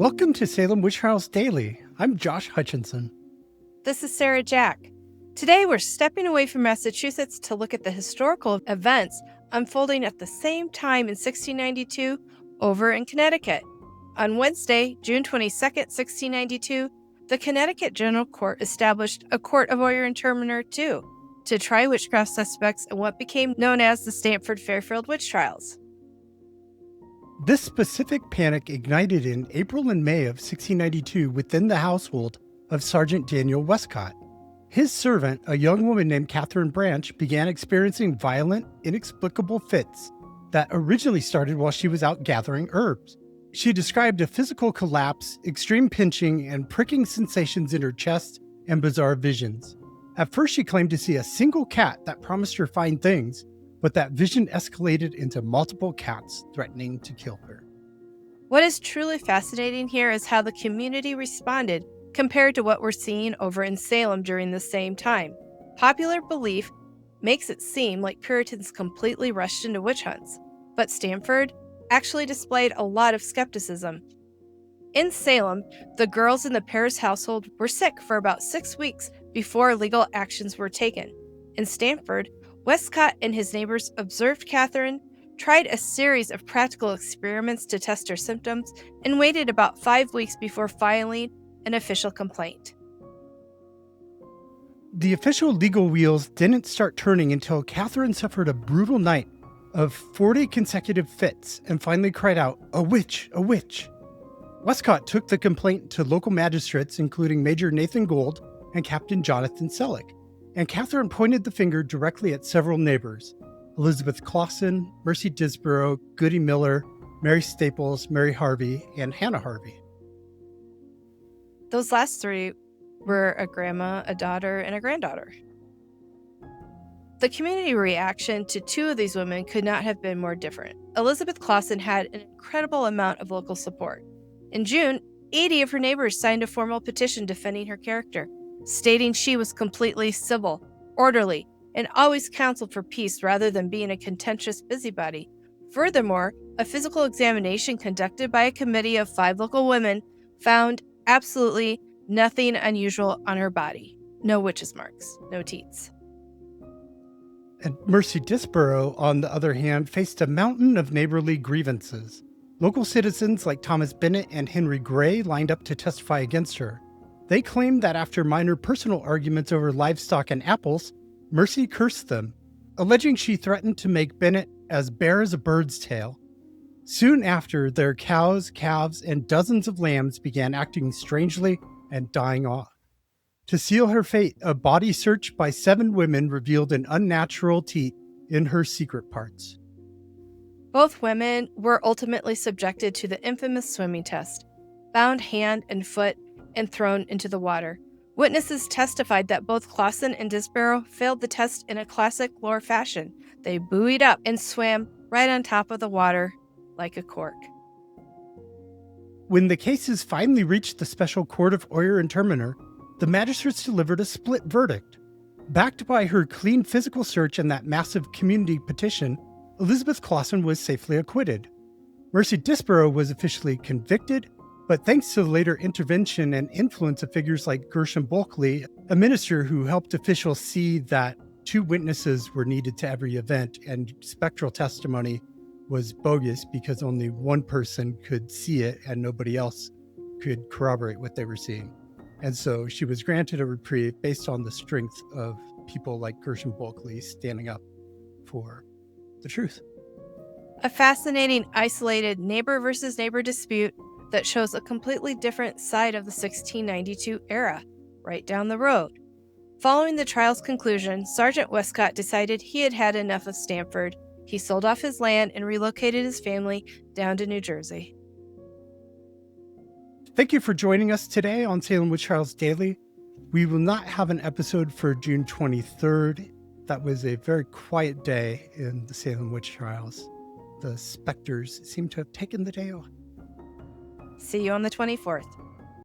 Welcome to Salem Witch Trials Daily. I'm Josh Hutchinson. This is Sarah Jack. Today we're stepping away from Massachusetts to look at the historical events unfolding at the same time in 1692 over in Connecticut. On Wednesday, June 22, 1692, the Connecticut General Court established a court of Oyer and Terminer II to try witchcraft suspects in what became known as the Stamford Fairfield witch trials. This specific panic ignited in April and May of 1692 within the household of Sergeant Daniel Westcott. His servant, a young woman named Katherine Branch, began experiencing violent, inexplicable fits that originally started while she was out gathering herbs. She described a physical collapse, extreme pinching, and pricking sensations in her chest and bizarre visions. At first, she claimed to see a single cat that promised her fine things, but that vision escalated into multiple cats threatening to kill her. What is truly fascinating here is how the community responded compared to what we're seeing over in Salem during the same time. Popular belief makes it seem like Puritans completely rushed into witch hunts, but Stamford actually displayed a lot of skepticism. In Salem, the girls in the Paris household were sick for about 6 weeks before legal actions were taken. In Stamford, Westcott and his neighbors observed Katherine, tried a series of practical experiments to test her symptoms, and waited about 5 weeks before filing an official complaint. The official legal wheels didn't start turning until Katherine suffered a brutal night of 40 consecutive fits and finally cried out, "A witch, a witch." Westcott took the complaint to local magistrates, including Major Nathan Gold and Captain Jonathan Selleck, and Katherine pointed the finger directly at several neighbors: Elizabeth Clawson, Mercy Disborough, Goody Miller, Mary Staples, Mary Harvey, and Hannah Harvey. Those last three were a grandma, a daughter, and a granddaughter. The community reaction to two of these women could not have been more different. Elizabeth Clawson had an incredible amount of local support. In June, 80 of her neighbors signed a formal petition defending her character, stating she was completely civil, orderly, and always counseled for peace rather than being a contentious busybody. Furthermore, a physical examination conducted by a committee of 5 local women found absolutely nothing unusual on her body. No witches' marks, no teats. And Mercy Disborough, on the other hand, faced a mountain of neighborly grievances. Local citizens like Thomas Bennett and Henry Gray lined up to testify against her. They claimed that after minor personal arguments over livestock and apples, Mercy cursed them, alleging she threatened to make Bennett as bare as a bird's tail. Soon after, their cows, calves, and dozens of lambs began acting strangely and dying off. To seal her fate, a body search by 7 women revealed an unnatural teat in her secret parts. Both women were ultimately subjected to the infamous swimming test, bound hand and foot and thrown into the water. Witnesses testified that both Clawson and Disborough failed the test in a classic lore fashion. They buoyed up and swam right on top of the water like a cork. When the cases finally reached the special court of Oyer and Terminer, the magistrates delivered a split verdict. Backed by her clean physical search and that massive community petition, Elizabeth Clawson was safely acquitted. Mercy Disborough was officially convicted, but thanks to the later intervention and influence of figures like Gershom Bulkeley, a minister who helped officials see that 2 witnesses were needed to every event and spectral testimony was bogus because only one person could see it and nobody else could corroborate what they were seeing. And so she was granted a reprieve based on the strength of people like Gershom Bulkeley standing up for the truth. A fascinating, isolated neighbor versus neighbor dispute that shows a completely different side of the 1692 era, right down the road. Following the trial's conclusion, Sergeant Westcott decided he had had enough of Stamford. He sold off his land and relocated his family down to New Jersey. Thank you for joining us today on Salem Witch Trials Daily. We will not have an episode for June 23rd. That was a very quiet day in the Salem Witch Trials. The specters seem to have taken the day off. See you on the 24th.